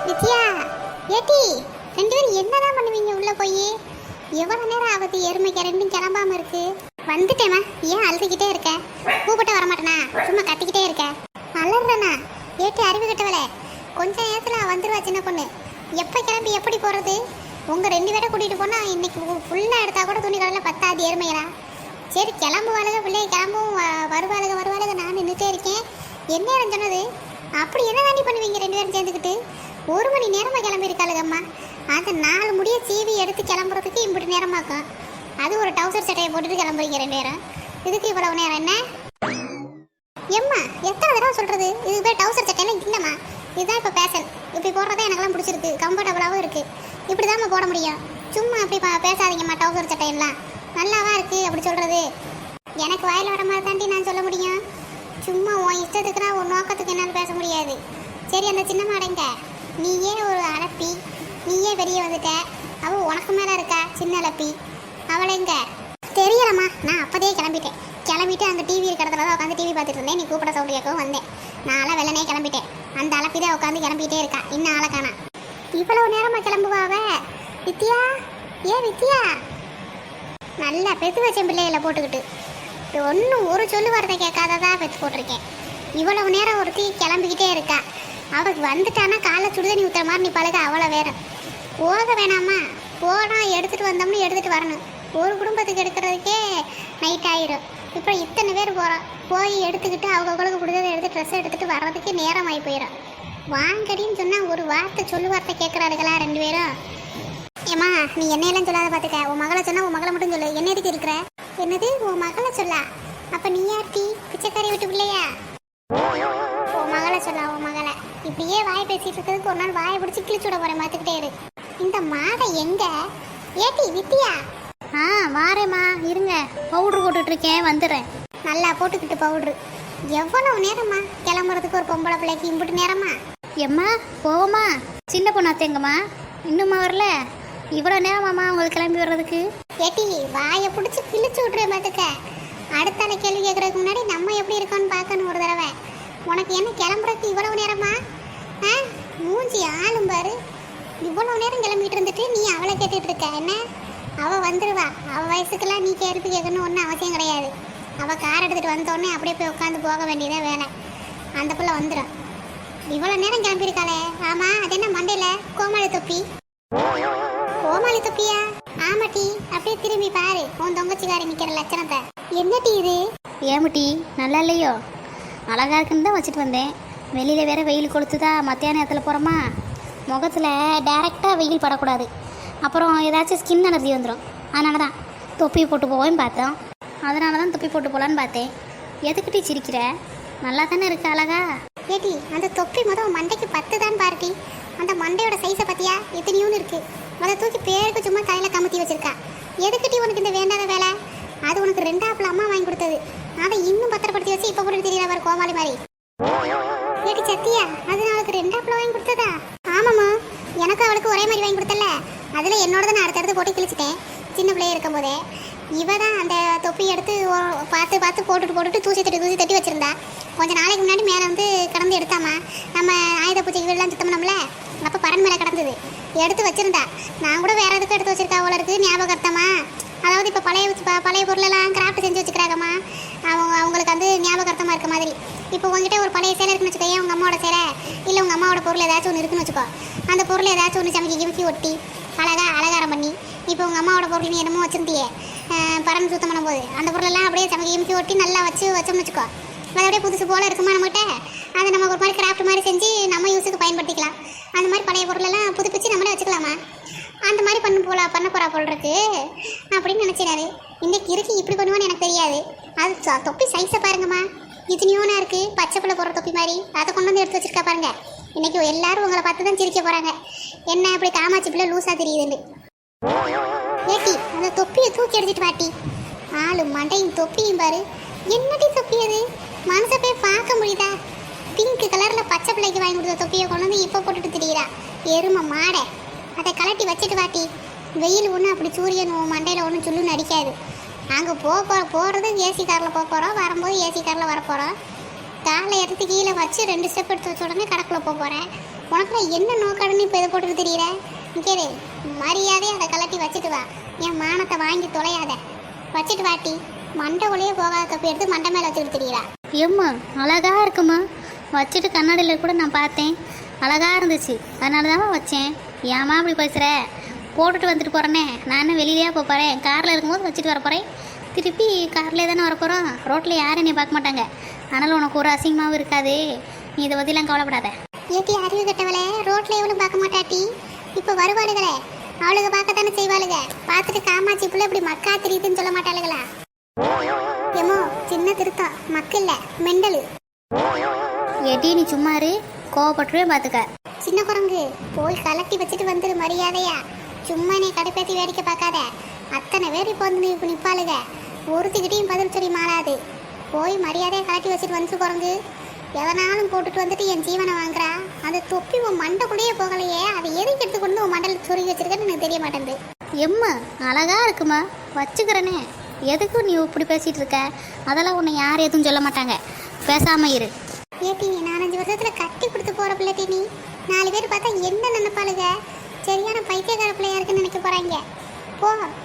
வித்யா, ஏட்டி ரெண்டு பேரும் என்னதான் பண்ணுவீங்க உள்ள போய்? எவ்வளவு நேரம் ஆகுது எருமைக்கு ரெண்டும் கிளம்பாம இருக்கு? வந்துட்டேமா, ஏன் அழுதுகிட்டே இருக்க? கூப்பிட்ட வரமாட்டேனா? சும்மா கத்திக்கிட்டே இருக்க. அலறனா? ஏட்டி அறிவு கட்டவளே, கொஞ்ச நேரத்துல வந்துருவா சின்ன பொண்ணு. எப்ப கிளம்பி எப்படி போறது? உங்க ரெண்டு பேரை கூட்டிட்டு போனா இன்னைக்கு ஃபுல்லா எடுத்தா கூட துணி கடையில பத்தாது எருமைகளா. சரி கிளம்புவாளுக, பிள்ளைய கிளம்பும் வருவாளுக நான் நின்றுட்டே இருக்கேன். என்ன நேரம் சொன்னது? அப்படி என்ன தாண்டி பண்ணுவீங்க ரெண்டு பேரும் சேர்ந்துக்கிட்டு? 1 மணி நேரமா கிளம்பி இருக்காளுங்கம்மா. அந்த 4 முடிய சீவி எடுத்து கிளம்புறதுக்கு இப்படி நேரமாக்கும். அது ஒரு டவுசர் சட்டையை போட்டுட்டு கிளம்புறீங்க ரெண்டு பேரும். இதுக்கு இவ்வளவு நேரம் என்ன? எம்மா எத்தனை தடவை சொல்றது? இது பேர் டவுசர் சட்டையெல்லாம் இல்லைம்மா. இதுதான் இப்போ பேஷன். இப்படி போடுறதே எனக்கெல்லாம் பிடிச்சிருக்கு, கம்ஃபர்டபுளாகவும் இருக்கு. இப்படிதாம்மா போட முடியும். சும்மா அப்படி பேசாதீங்கம்மா. டவுசர் சட்டையெல்லாம் நல்லாவா இருக்கு அப்படி சொல்றது? எனக்கு வாயில் வர மாதிரி தாண்டி நான் சொல்ல முடியும். சும்மா உன் இஷ்டத்துக்குனா உன் நோக்கத்துக்கு என்னால் பேச முடியாது. சரி அந்த சின்ன மாடங்க, நீயே ஒரு அலப்பி, நீயே வெளியே வந்துட்ட. அவள் உனக்கு மேலே இருக்கா சின்ன அலப்பி. அவளை எங்க தெரியலம்மா. நான் அப்போதே கிளம்பிட்டு அங்கே டிவி இருக்கிறதுல தான் உட்காந்து டிவி பார்த்துட்டு இருந்தேன். நீ கூப்பிட சவுண்ட் கேட்கவும் வந்தேன். நான்லாம் வெள்ளனே கிளம்பிட்டேன். அந்த அலப்பி தான் உட்காந்து கிளம்பிட்டே இருக்கா. இன்னும் ஆளை காணா. இவ்வளவு நேரமா கிளம்புவாவ? வித்யா, ஏன் வித்யா? நல்லா பெத்து வச்சேன் பிள்ளைகளை போட்டுக்கிட்டு. ஒன்றும் ஒரு சொல்லு வார்த்தை கேட்காததான் பெத்து போட்டிருக்கேன். இவ்வளவு நேரம் ஒருத்தி கிளம்பிக்கிட்டே இருக்கா. அவளுக்கு வந்துட்டானா காலை சுடுதண்ணி ஊற்றுற மாதிரி நீ பழக. அவளை வேற போக வேணாமா? போனால் எடுத்துகிட்டு வந்தோம்னு எடுத்துகிட்டு வரணும். ஒரு குடும்பத்துக்கு எடுக்கிறதுக்கே நைட் ஆயிரும். இப்போ இத்தனை பேர் போகிறோம். போய் எடுத்துக்கிட்டு அவங்களுக்கு பிடிச்சதை எடுத்து ட்ரெஸ் எடுத்துகிட்டு வர்றதுக்கு நேரம் ஆகி போயிடும். வாங்கடின்னு சொன்னால் ஒரு வார்த்தை சொல்லு வார்த்தை கேட்குறாருங்களா ரெண்டு பேரும்? ஏம்மா நீ என்னையெல்லாம் சொல்லாத பார்த்துக்க. உன் மகளை சொன்னால் உன் மகளை மட்டும் சொல்லு. என்ன எதுக்கு இருக்கிற? என்னது உன் மகளை சொல்லா? அப்போ நீ யார்ட்டி? பிச்சைக்காரி விட்டு பிள்ளையா? உன் மகளை சொல்லா, உன் மகளை. இப்படியே வாய் பேசிட்டு இருக்கிறதுக்கு ஒரு நாள் வாயை பிடிச்சி கிழிச்சு விட போறேன். பார்த்துக்கிட்டே இரு. இந்த மாடை எங்க? ஏட்டி வித்தியா? வாரேம்மா இருங்க. பவுட்ரு போட்டுட்ருக்கேன், வந்துடுறேன். நல்லா போட்டுக்கிட்டு பவுட்ரு. எவ்வளவு நேரமா கிளம்புறதுக்கு ஒரு பொம்பளை பிள்ளைக்கு இம்புட்டு நேரமா? எம்மா போவோமா? சின்ன பொண்ணாத்தேங்கம்மா இன்னும்மா வரல? இவ்வளோ நேரமாம்மா உங்களுக்கு கிளம்பி வர்றதுக்கு? ஏட்டி வாயை பிடிச்சி கிழிச்சு விட்றேன் பார்த்துக்க. அடுத்தால கேள்வி கேட்குறதுக்கு முன்னாடி நம்ம எப்படி இருக்கோன்னு பார்க்கணும் ஒரு தடவை. உனக்கு என்ன கிளம்புறதுக்கு இவ்வளவு நேரமா? மூஞ்சி ஆளும் பாரு. இவ்வளவு நேரம் கிளம்பிட்டு இருந்துட்டு நீ அவளை கேட்டுட்டு இருக்க என்ன? அவள் வந்துடுவா. அவள் வயசுக்கெல்லாம் நீ கேள்வி கேட்கணும்னு ஒன்றும் அவசியம் கிடையாது. அவள் கார் எடுத்துகிட்டு வந்தோடனே அப்படியே போய் உட்காந்து போக வேண்டியதான் வேலை. அந்த பிள்ளை வந்துடும். இவ்வளோ நேரம் கிளம்பியிருக்காளே. ஆமாம், அது என்ன மண்டையில் கோமாளி தொப்பி? கோமாளி தொப்பியா? ஆமாட்டி. அப்படியே திரும்பி பாரு உன் தொங்கச்சிக்காரி நிற்கிற லட்சணத்தை. என்ன டீ இது? ஏமுட்டி நல்லா இல்லையோ? அழகா இருக்குன்னு தான் வச்சுட்டு வந்தேன். வெளியில் வேற வெயில் கொளுத்துதா. மத்தியான நேரத்தில் போகிறோமா, முகத்தில் டைரெக்டாக வெயில் படக்கூடாது. அப்புறம் ஏதாச்சும் ஸ்கின் அலர்ஜி வந்துடும். அதனால தான் தொப்பி போட்டு போவேன்னு பார்த்தோம். அதனால தான் தொப்பி போட்டு போகலான்னு பார்த்தேன். எதுக்கிட்டி சிரிக்கிற? நல்லா தானே இருக்கு அழகா. ஏட்டி அந்த தொப்பி மண்டைக்கு 10 தான் பாருட்டி. அந்த மண்டையோட சைஸை பார்த்தியா? எத்தனையோன்னு இருக்கு. அதை தூக்கி பேருக்கு சும்மா தலையில் கமுத்தி வச்சிருக்கா. எதுக்கிட்டி உனக்கு இந்த வேண்டாத வேலை? அது உனக்கு 2ஆப்பில் அம்மா வாங்கி கொடுத்தது. அதை இன்னும் பத்திரப்படுத்தி வச்சு இப்போ கூட தெரியல பாரு கோமாளி மாதிரி. ஏட்டி சத்தியா அது அவளுக்கு 2ஆப்பில் வாங்கி கொடுத்ததா? ஆமாம்மா, எனக்கு அவளுக்கு ஒரே மாதிரி வாங்கி கொடுத்தல. அதில் என்னோட தான் நான் அடுத்தடுத்து போட்டு கிழிச்சிட்டேன் சின்ன பிள்ளைய இருக்கும் போதே. இவ தான் அந்த தொப்பி எடுத்து பார்த்து போட்டுட்டு தூசி தட்டி வச்சிருந்தா. கொஞ்சம் நாளைக்கு முன்னாடி மேலே வந்து கடந்து எடுத்தாமா. நம்ம ஆயுத பூஜைக்கு வீடெல்லாம் சுத்தம் பண்ணோம்ல, அப்போ பரன் மேலே கடந்தது எடுத்து வச்சிருந்தா. நான் கூட வேற எதுக்கும் எடுத்து வச்சிருக்கா அவ்வளோ இருக்குது ஞாபகர்த்தமா. அதாவது இப்போ பழைய பொருளெல்லாம் கிராஃப்ட் செஞ்சு வச்சுக்கிறாங்கம்மா. அவங்களுக்கு வந்து ஞாபகர்த்தமாக இருக்க மாதிரி. இப்போ உங்ககிட்ட ஒரு பழைய சேலை இருக்குன்னு வச்சுக்கோ. உங்கள் அம்மாவோட சேலை இல்லை உங்கள் அம்மாவோட பொருள் ஏதாச்சும் ஒன்று இருக்குன்னு வச்சுக்கோ. அந்த பொருள் ஏதாச்சும் ஒன்று சமைக்கி ஒட்டி அலங்காரம் பண்ணி இப்போ உங்கள் அம்மாவோட பொருள் நீ என்னமோ வச்சுருந்தியே பறந்து சுத்தம் பண்ணும்போது அந்த பொருளெல்லாம் அப்படியே சமைக்கி ஒட்டி நல்லா வச்சோம்னு வச்சுக்கோ. அது அப்படியே புதுசு போல் இருக்குமா நம்மகிட்ட. அதை நம்ம ஒரு மாதிரி கிராஃப்ட் மாதிரி செஞ்சு நம்ம யூஸுக்கு பயன்படுத்திக்கலாம். அந்த மாதிரி பழைய பொருளெல்லாம் புதுப்பிச்சு நம்மளே வச்சுக்கலாமா? அந்த மாதிரி பண்ண போகிறா போல் இருக்கு அப்படின்னு நினச்சிடாரு. இன்றைக்கி இருக்கு இப்படி பண்ணுவான்னு எனக்கு தெரியாது. அது தொப்பி சைஸை பாருங்கம்மா, இத்தனையோனா இருக்குது. பச்சை பிள்ளை போடுற தொப்பி மாதிரி அதை கொண்டு வந்து எடுத்து வச்சுருக்கா பாருங்க. இன்றைக்கி எல்லாரும் உங்களை பார்த்து தான் சிரிக்க போகிறாங்க. என்ன அப்படி காமாச்சி பிள்ளை லூஸாக தெரியுதுன்னு. ஏட்டி அந்த தொப்பியை தூக்கி எடுத்துட்டு வாட்டி. ஆளு மண்டையும் தொப்பியும் பாரு. என்னடி தொப்பி அது? மனசை போய் பார்க்க முடியுதா? பிங்க் கலரில் பச்சை பிள்ளைக்கு வாங்கி கொடுத்த தொப்பியை கொண்டு வந்து இப்போ போட்டுட்டு தெரியுறா எருமை மாடை. அதை கலட்டி வச்சுட்டு வாட்டி. வெயில் ஒன்றும் அப்படி சூரியன் மண்டையில் ஒன்றும் சொல்லுன்னு அடிக்காது. அங்கே போகிறது ஏசி காரில் போக போகிறோம். வரும்போது ஏசி காரில் வரப்போகிறோம். காலை எடுத்து கீழே வச்சு 2 ஸ்டெப் எடுத்து வச்ச உடனே கடைக்குள்ளே போக போகிறேன். உனக்குல என்ன நோக்கடன்னு இப்போ இதை போட்டுட்டு தெரியற? கேரு, மரியாதையை அதை கலட்டி வச்சுட்டு வா. என் மானத்தை வாங்கி தொலையாத. வச்சுட்டு வாட்டி. மண்டை ஒளியே போகாத கப்பி எடுத்து மண்டை மேலே வச்சுட்டு தெரியறா. ஏம்மா அழகா இருக்குமா? வச்சுட்டு கண்ணாடியில் கூட நான் பார்த்தேன், அழகா இருந்துச்சு, அதனால தான் வச்சேன். ஏமா அப்படி பேசுகிற? போட்டுட்டு வந்துட்டு போகிறேனே, நான் என்ன வெளியிலேயே போக போகிறேன்? காரில் இருக்கும்போது வச்சுட்டு வர போகிறேன். திருப்பி கார்லேயே தானே வரப்போகிறோம். ரோட்டில் யாரும் என்னை பார்க்க மாட்டாங்க. அதனால் உனக்கு ஒரு அசிங்கமாகவும் இருக்காது. நீ இதை பற்றிலாம் கவலைப்படாத. ஏட்டி அறிவு கட்டவளே, ரோட்டில் எவ்வளோ பார்க்க மாட்டாட்டி. இப்போ வருவாளுகளே, அவளுக்கு பார்க்கத்தானே செய்வாளுங்க. பார்த்துட்டு காமாட்சி புள்ள இப்படி மக்கா தெரியுதுன்னு சொல்ல மாட்டாளுங்களா? ஏமோ சின்ன திருத்தம், மக்கு இல்லை மெண்டலு. ஏட்டி நீ சும்மா இரு, கோவப்பட்டுருவே பார்த்துக்க. சின்ன குரங்கு, போய் கலட்டி வச்சுட்டு வந்துடு மரியாதையா. சும்மா நீ கடைப்பேத்தி வேடிக்கை பார்க்காத. அத்தனை பேர் இப்போ வந்து இப்போ நிற்பாளுக. ஒருத்திக்கிட்டையும் பதில் சொல்லி மாறாது. போய் மரியாதையை கலட்டி வச்சுட்டு வந்து குரங்கு. எதனாலும் போட்டுட்டு வந்துட்டு என் ஜீவனை வாங்குறா. அந்த தொப்பி உன் மண்டைக்குள்ளேயே போகலையே, அதை எதுக்கு எடுத்துக்கொண்டு உன் மண்டலுக்கு சொருகி வச்சிருக்கேன்னு எனக்கு தெரிய மாட்டேங்குது. எம்மா அழகா இருக்குமா? வச்சுக்கிறேனே. எதுக்கும் நீ இப்படி பேசிகிட்டு இருக்க? அதெல்லாம் உன்னை யார் எதுவும் சொல்ல மாட்டாங்க, பேசாம இரு. ஏட்டி 4-5 வருஷத்துல கட்டி கொடுத்து போற பிள்ளைட்டி நீ. 4 பேர் பார்த்தா என்ன நினைப்பாளுக? சரியான பைத்தியக்கார பிள்ளையா இருக்குன்னு நினைக்க போறாங்க.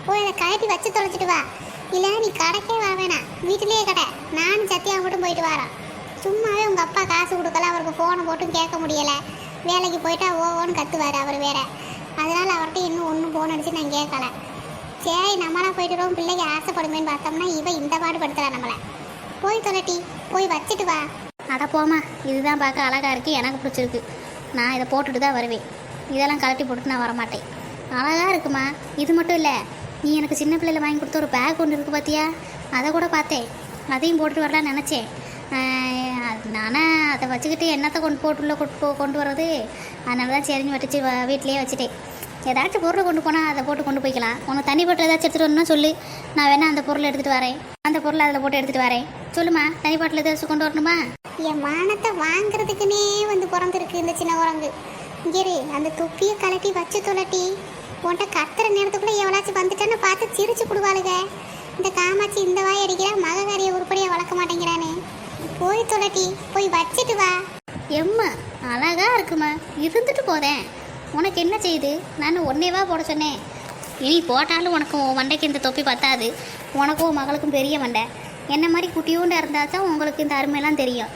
போய் அதை கழட்டி வச்சு தொலைச்சிட்டு வா. இல்லை நீ கடைக்கே வர வேணாம், வீட்டிலேயே கடை. நானும் சத்தியா மட்டும் போயிட்டு வரோம். சும்மாவே உங்கள் அப்பா காசு கொடுக்கல, அவருக்கு ஃபோனை போட்டும் கேட்க முடியலை. வேலைக்கு போயிட்டா ஓன்னு கத்துவார் அவர் வேற. அதனால் அவர்கிட்ட இன்னும் ஒன்றும் ஃபோன் அடிச்சு நான் கேட்கல. சரி நம்மளாம் போயிட்டு வரோம், பிள்ளைக்கு ஆசைப்படுமேன்னு பார்த்தோம்னா இவன் இந்த பாடுபடுத்துறா நம்மளை. போய் தொலைட்டி, போய் வச்சுட்டு வா. அட போமா, இதுதான் பார்க்க அழகாக இருக்குது, எனக்கு பிடிச்சிருக்கு. நான் இதை போட்டுட்டு தான் வருவேன். இதெல்லாம் கலட்டி போட்டுட்டு நான் வரமாட்டேன். அழகாக இருக்குமா? இது மட்டும் இல்லை, நீ எனக்கு சின்ன பிள்ளையில் வாங்கி கொடுத்த ஒரு பேக் ஒன்று இருக்குது பார்த்தியா? அதை கூட பார்த்தேன். அதையும் போட்டுட்டு வரலான்னு நினச்சேன். நானே அதை வச்சுக்கிட்டு என்னத்தை கொண்டு வர்றது? அதனால தான் சரிஞ்சு வட்டிச்சு வீட்டிலேயே வச்சுட்டேன். ஏதாச்சும் பொருளை கொண்டு போனால் அதை போட்டு கொண்டு போய்க்கலாம். உனக்கு தண்ணி பாட்டில் ஏதாச்சும் எடுத்துகிட்டு வரணும்னா சொல்லு, நான் வேணால் அந்த பொருளை எடுத்துகிட்டு வரேன். அந்த பொருளை அதில் போட்டு எடுத்துகிட்டு வரேன். சொல்லுமா, தண்ணி பாட்டில் ஏதாச்சும் கொண்டு வரணுமா? என் மானத்தை வாங்குறதுக்குன்னே வந்து பிறந்திருக்கு இந்த சின்ன குரங்கு. இங்கே அந்த தொப்பியை கலட்டி வச்சு தொலட்டி. உன்ட்ட கத்துற நேரத்துக்குள்ளே எவ்வளாச்சும் வந்துட்டேன்னு பார்த்து சிரிச்சு கொடுவாளுங்க. இந்த காமாட்சி இந்த வாய் அடிக்கிறா, மககாரியை உருப்படியாக வளர்க்க மாட்டேங்கிறானே. போய் தொலட்டி, போய் வச்சுட்டு வா. எம்மா அழகா இருக்குமா? இருந்துட்டு போதேன், உனக்கு என்ன செய்யுது? நான் ஒன்னேவா போட சொன்னேன். இனி போட்டாலும் உனக்கு மண்டைக்கு இந்த தொப்பி பத்தாது. உனக்கும் மகளுக்கும் பெரிய மண்டை. என்ன மாதிரி குட்டியூண்டா இருந்தால் தான் உங்களுக்கு இந்த அருமையெல்லாம் தெரியும்.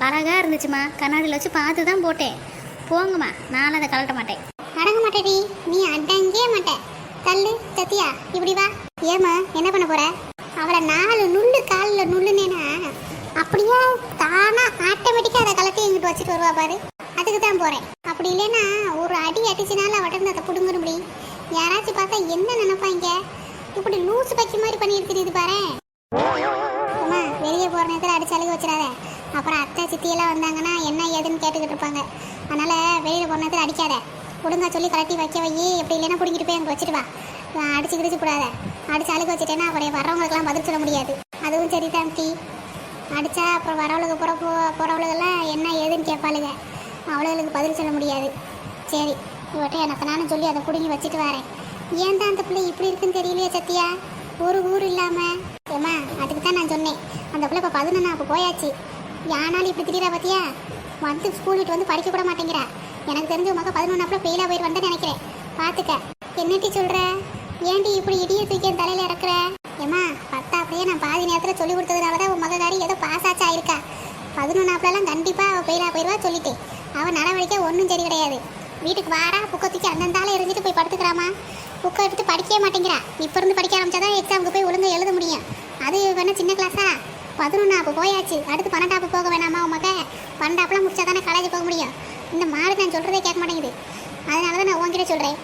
அழகாக இருந்துச்சுமா, கண்ணாடியில் வச்சு பார்த்து தான் போட்டேன். போங்கம்மா, நான் அதை கலட்ட மாட்டேன். அடங்க மாட்டேடி, நீ அடங்கே மாட்டேன். தள்ளு சத்தியா, இப்படி வா. ஏமா என்ன பண்ண போற? அவளை 4 நுள்ளு காலில் நுள்ளுனேனா அப்படியே தானா ஆட்டோமேட்டிக்காக அதை கலட்டி எங்கிட்ட வச்சுட்டு வருவா பாரு. அதுக்கு தான் போகிறேன். அப்படி இல்லைன்னா ஒரு அடி அடிச்சுனால அவட்ட அதை பிடுங்கணும்படி. யாராச்சும் பார்த்தா என்ன நினைப்பாங்க? இப்படி லூசு பக்கி மாதிரி பண்ணிட்டு இது பாரு. அம்மா வெளியே போகிற நேரத்தில் அடிச்சு அழுக வச்சிடாத. அப்புறம் அத்தை சித்தியெல்லாம் வந்தாங்கன்னா என்ன ஏதுன்னு கேட்டுக்கிட்டு இருப்பாங்க. அதனால் வெளியில் போகிற நேரத்தில் அடிக்காத. ஒழுங்கா சொல்லி கலட்டி வைக்க வை. எப்படி இல்லைன்னா பிடிங்கிட்டு போய் அங்கே வச்சுட்டு வா. அடிச்சு கிடிச்சு கூடாத. அடிச்சு அழுக வச்சுட்டேன்னா அப்புறம் வர்றவங்களுக்கெல்லாம் பதில் சொல்ல முடியாது. அதுவும் சரி தான் டீ. அடித்தா அப்புறம் வரவளுக்கு போகிறவளுக்கெல்லாம் என்ன ஏதுன்னு கேட்பாளுங்க. அவளுகளுக்கு பதில் சொல்ல முடியாது. சரி இவட்ட எனக்கு நானும் சொல்லி அதை பிடிங்கி வச்சுட்டு வரேன். ஏன் தான் அந்த பிள்ளை இப்படி இருக்குன்னு தெரியலையே சத்தியா, ஒரு ஊர் இல்லாமல். ஏம்மா அதுக்கு தான் நான் சொன்னேன், அந்த பிள்ளை இப்போ 11 போயாச்சு. யானாலும் இப்படி திடீரா பார்த்தியா? வந்து ஸ்கூல் விட்டு வந்து படிக்க கூட மாட்டேங்கிறா. எனக்கு தெரிஞ்ச உமக்கு 11 ஃபெயிலாக போயிட்டு வந்தேன்னு நினைக்கிறேன். பார்த்துக்க. என்னட்டி சொல்கிற? ஏன்டி இப்படி இடியை தூக்கி என் தலையில் இறக்குற? ஏம்மா 10 நான் பாதி நேரத்தில் சொல்லி கொடுத்ததுனால தான் உன் மககாரி ஏதோ பாஸ் ஆச்சா இருக்கா. 11 கண்டிப்பாக அவள் ஃபெயிலாக போயிடுவா சொல்லிட்டேன். அவன் நடவடிக்கை ஒன்றும் சரி கிடையாது. வீட்டுக்கு வாரா, புக்கை தூக்கி அந்தந்தால இருந்துட்டு போய் படுத்துக்கிறாமா. புக்கை எடுத்து படிக்கவே மாட்டேங்கிறா. இப்போ இருந்து படிக்க ஆரம்பிச்சாதான் எக்ஸாமுக்கு போய் ஒழுங்காக எழுத முடியும். அது வேணா சின்ன கிளாஸா? 11 போயாச்சு. அடுத்து 12 போக வேணாமா? உன் மக 12 முடிச்சா தானே காலேஜ் போக முடியும். இந்த மாதிரி நான் சொல்கிறதே கேட்க மாட்டேங்குது. அதனால தான் நான் உன்கிட்ட சொல்கிறேன்.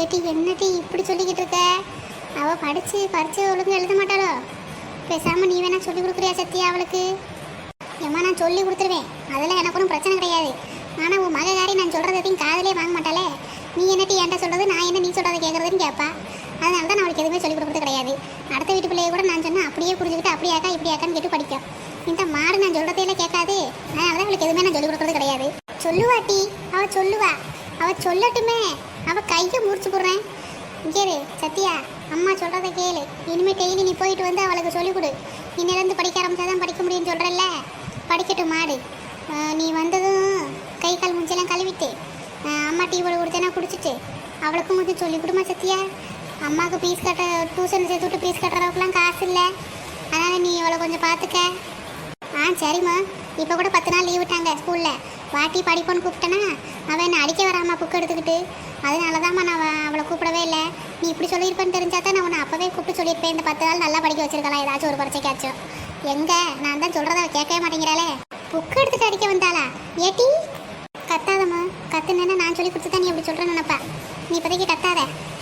ஏட்டி என்னட்டி இப்படி சொல்லிக்கிட்டு இருக்க? அவள் படித்து ஒழுங்காக எழுத மாட்டாளோ? பேசாமல் நீ வேணா சொல்லி கொடுக்குறியா சத்தியா அவளுக்கு? ஏம்மா நான் சொல்லி கொடுத்துருவேன், அதில் எனக்கு ஒன்றும் பிரச்சனை கிடையாது. ஆனால் உன் மககாரி நான் சொல்கிறதையும் காதலே வாங்க மாட்டாளே. நீ என்னட்டி என்கிட்ட சொல்கிறது, நான் என்ன நீ சொல்கிறத கேட்குறதுன்னு கேட்பா. அதனால தான் நான் அவளுக்கு எதுவுமே சொல்லிக் கொடுக்குறது கிடையாது. அடுத்த வீட்டு பிள்ளைய கூட நான் சொன்னால் அப்படியே புரிஞ்சுக்கிட்டு அப்படியாக்கா இப்படியாக்கான்னு கேட்டு படிக்கும். இந்த மாடு நான் சொல்கிறதையெல்லாம் கேட்காது. அதனால தான் அவளுக்கு எதுவுமே நான் சொல்லிக் கொடுக்குறது கிடையாது. சொல்லுவாட்டி, அவள் சொல்லுவா. அவள் சொல்லட்டுமே, அவள் கையை முறிச்சு போடுறேன். கேளு சத்தியா, அம்மா சொல்கிறத கேளு. இனிமேல் டெய்லி நீ போயிட்டு வந்து அவளுக்கு சொல்லிக் கொடு. இன்னிலேருந்து படிக்க ஆரம்பிச்சாதான் படிக்க முடியும்னு சொல்கிறல்ல. படிக்கட்டும் மாடு. நீ வந்ததும் கை கால் முடிச்செல்லாம் கழுவிட்டு டீ போட கொடுத்தேன்னா குடிச்சிட்டு அவளுக்கும் கொஞ்சம் சொல்லி கொடுமா சத்தியா. அம்மாவுக்கு பீஸ் கட்ட டியூஷன் சேர்த்து விட்டு பீஸ் கட்டுற அளவுக்குலாம் காசு இல்லை. அதனால் நீ அவளை கொஞ்சம் பார்த்துக்க. சரிம்மா. இப்போ கூட 10 நாள் லீவ் விட்டாங்க ஸ்கூலில். வாட்டி படிப்போன்னு கூப்பிட்டேன்னா அவன் என்னை அடிக்க வராமா புக்கு எடுத்துக்கிட்டு. அதனால தான்மா நான் அவளை கூப்பிடவே இல்லை. நீ இப்படி சொல்லியிருப்பேன்னு தெரிஞ்சா தான் நான் உன்னை அப்போவே கூப்பிட்டு சொல்லியிருப்பேன். இந்த 10 நாள் நல்லா படிக்க வச்சிருக்கலாம் ஏதாச்சும் ஒரு பரீட்சைக்காச்சும். எங்கே நான் தான் சொல்கிறத கேட்கவே மாட்டேங்கிறாளே. புக்கு எடுத்துகிட்டு அடிக்க வந்தாளா? ஏட்டி கத்தாதம்மா. கத்துனேன்னா நான் சொல்லி கொடுத்து தான் நீ அப்படி சொல்கிறேன்னு நினைப்பேன். நீ இப்போதைக்கு கத்தாத.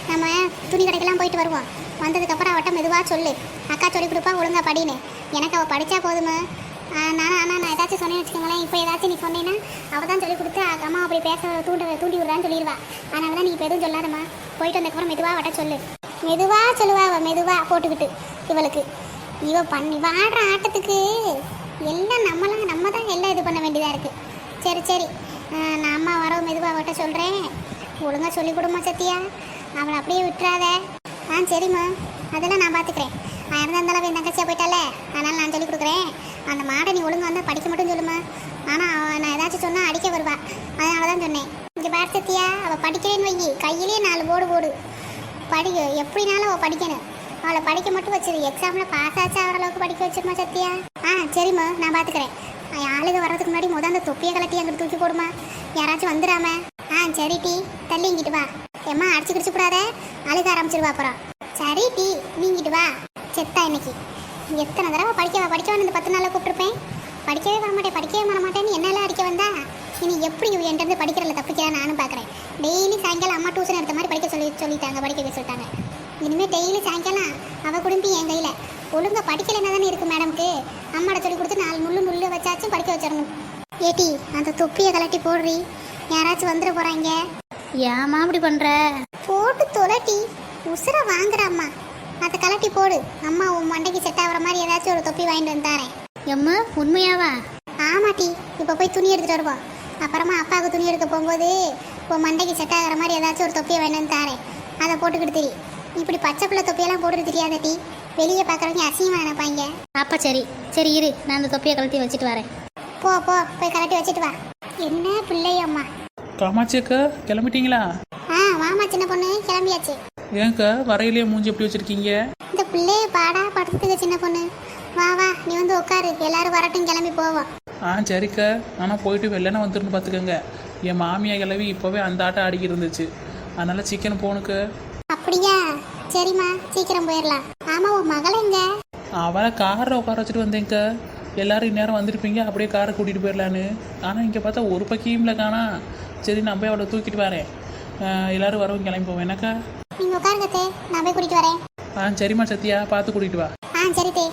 நம்ம துணி கடைக்கெல்லாம் போயிட்டு வருவோம். வந்ததுக்கப்புறம் அவட்ட மெதுவாக சொல்லு, அக்கா சொல்லி கொடுப்பா ஒழுங்கா படின்னு. எனக்கு அவள் படித்தா போதுமா. நான் ஏதாச்சும் சொன்னேன்னு வச்சுக்கோங்களேன். இப்போ ஏதாச்சும் நீ சொன்னேன்னா அவள் தான் சொல்லி கொடுத்து அம்மா அப்படி பேச தூண்டி விடுறான்னு சொல்லிடுவா. அதனால தான் நீ இப்போ எதுவும் சொல்லாதம்மா. போயிட்டு வந்ததுக்கப்புறம் மெதுவாக அவட்ட சொல்லு. மெதுவாக சொல்லுவா அவள், மெதுவாக போட்டுக்கிட்டு. இவளுக்கு ஆடுற ஆட்டத்துக்கு எல்லாம் நம்ம தான் எல்லாம் இது பண்ண வேண்டியதாக இருக்குது. சரி நான் அம்மா வர மெதுவாக அவட்ட சொல்கிறேன். ஒழுங்காக சொல்லி கொடுமா சத்தியா. அவளை அப்படியே விட்டுறாத. சரிம்மா. அதெல்லாம் நான் பார்த்துக்கிறேன். இருந்தாலும் என் தங்கச்சியாக போயிட்டாலே, அதனால் நான் சொல்லி கொடுக்குறேன். அந்த மாடை நீ ஒழுங்காக வந்தால் படிக்க மட்டும் சொல்லுமா. ஆனால் நான் ஏதாச்சும் சொன்னால் அடிக்க வருவா. அதனால தான் சொன்னேன். இங்கே பார் சத்தியா, அவள் படிக்கிறேன்னு வை, கையிலே 4 போடு எப்படினாலும் அவள் படிக்கணும். அவளை படிக்க மட்டும் வச்சிரு. எக்ஸாமில் பாஸ் ஆச்சு ஆகிற அளவுக்கு படிக்க வச்சிருமா சத்தியா. சரிம்மா, நான் பார்த்துக்கிறேன். ஆளுக வர்றதுக்கு முன்னாடி அந்த தொப்பியை கலட்டி அங்கிட்டு தூக்கி போடுமா. யாராச்சும் வந்துடாம. சரி டீ, தள்ளி இங்கிட்டு வா. ஏம்மா அடிச்சு கிடிச்சு கூடாத, அழுக ஆரம்பிச்சிருவா அப்புறம். சரி டீ, நீங்கிட்டு வா. செத்தா இன்னைக்கு எத்தனை தடவை படிக்க இந்த 10 நாளில் கூப்பிட்டுருப்பேன். படிக்கவே வர மாட்டேன்னு என்னெல்லாம் அடிக்க வந்தா. இனி எப்படி என்கிட்ட படிக்கிறதுல தப்பிக்கிறா நானும் பார்க்குறேன். டெய்லி சாயங்காலம் அம்மா டியூஷன் எடுத்த மாதிரி படிக்க சொல்லிட்டாங்க. இனிமேல் டெய்லி சாயங்காலம் அவள் குடும்பி என் கையில். ஒழுங்காக படிக்கலைன்னா தானே இருக்குது மேடம்க்கு. அம்மாட சொல்லி கொடுத்து 4 முள்ளு வச்சாச்சும் படிக்க வச்சிடணும். ஏட்டி அந்த தொப்பியை கலட்டி போடுறி, யாராச்சும் வந்துட போகிறாங்க. ஏம்மா அப்படி பண்ணுற? போட்டு தொலைட்டி உசுரை வாங்குறாம்மா. அதை கலட்டி போடு. அம்மா உன் மண்டைக்கு செட் ஆகிற மாதிரி ஏதாச்சும் ஒரு தொப்பி வாங்கிட்டு வந்தாரேன். எம்மா உண்மையாவா? ஆமாட்டி. இப்போ போய் துணி எடுத்துகிட்டு வருவோம். அப்புறமா அப்பாவுக்கு துணி எடுக்க போகும்போது உன் மண்டைக்கு செட் ஆகிற மாதிரி ஏதாச்சும் ஒரு தொப்பியை வாங்கிட்டு வந்து தாரேன். அதை போட்டுக்கிட்டு திரி. இப்படி பச்சை பிள்ளை தொப்பியெல்லாம் போட்டுட்டு தெரியாத டீ. வெளியே பார்க்குறவங்க அசிங்கமாக நினைப்பாங்க. அப்போ சரி இரு, நான் அந்த தொப்பியை கழட்டி வச்சுட்டு வரேன். போய் கலட்டி வச்சுட்டு வா. என்ன பிள்ளையம்மா. காமாட்சி அக்கா கிளம்பிட்டீங்களா? வாமா சின்ன பொண்ணு, கிளம்பியாச்சு. ஏன்க்கா வரையிலே மூஞ்சி எப்படி வச்சிருக்கீங்க? இந்த பிள்ளைய பாடா படுத்துக்க சின்ன பொண்ணு. வா நீ வந்து உட்காரு, எல்லாரும் வரட்டும், கிளம்பி போவோம். சரிக்கா. ஆனால் போயிட்டு வெள்ளனை வந்துருந்து பார்த்துக்கோங்க. என் மாமியா கிளவி இப்போவே அந்த ஆட்டம் ஆடிக்கிட்டு இருந்துச்சு. அதனால சீக்கிரம் போகணுக்கு. அப்படியா? சரிம்மா, சீக்கிரம் போயிடலாம். ஆமா, உன் மகள் எங்க? அவளை காரில் உட்கார வச்சுட்டு வந்தேங்க்கா. எல்லாரும் இந்நேரம் வந்திருப்பீங்க, அப்படியே காரை கூட்டிகிட்டு போயிடலான்னு. ஆனால் இங்கே பார்த்தா ஒரு பக்கியும்ல காணா. சரி நான் போய் அவளை தூக்கிட்டு வரேன். எல்லாரும் வரவும் கிளம்பி போவேன். என்னக்கா? நீங்க உட்காருங்க, நான் போய் கூட்டிட்டு வரேன். சரிம்மா சத்தியா, பார்த்து கூட்டிகிட்டு வா. சரி தே.